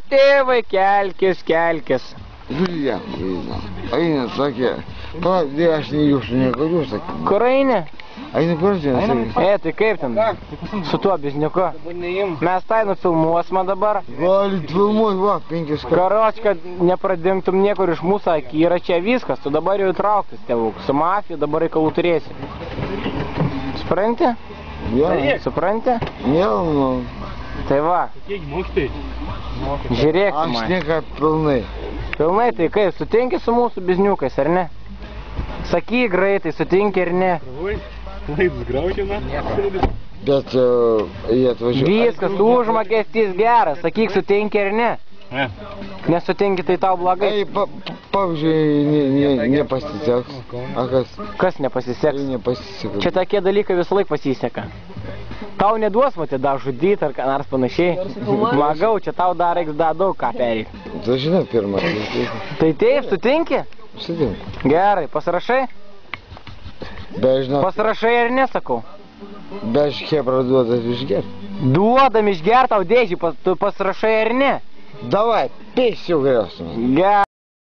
Tėvai, kelkis, kelkis. Žiūrėk, eina tokie. Palauk, aš ne jūsų negaliu sakyti. Kur eini? Eina kur čia, sakyti. Tai kaip ten? Su tuo bizniuku. Mes tai nufilmuosime dabar. Galit filmuoti, va, 5 kartus. Karoč, kad nepradingtum niekur iš mūsų yra čia viskas. Tu dabar jau įtrauktas, tėvuk. Su mafija dabar reikalų turėsi. Supranti? Jo. Supranti? Jau, nu. Tai va. Žiūrėk, tu Aš man. nieka pilnai. Pilnai, tai kaip, sutinki su mūsų bizniukais, ar ne? Sakyk greitai, sutinki ar ne? Laidus graužina. Bet jie atvažiuoja. Viskas, užmokestis geras, sakyk, sutinki ar ne? Nesutinki, tai tau blogai. Pavyzdžiui, nepasiseks. A kas? Kas nepasiseks? Nepasiseks. Čia tokie dalykai visą laik pasiseka. Tau neduos matė dar žudyti ar ką nors panašiai. Magau, čia tau dar reiks dar daug ką perėti. Tu žinai pirmą. Tai taip, sutinki? Sutinku. Gerai, pasirašai? Bet žinau, Pasirašai ar nesakau? bet Hebra duodat išgerti. Duodam išgert tau dėžį, tu pasirašai ar ne? Davai, pėsiu grėsmę. Gerai.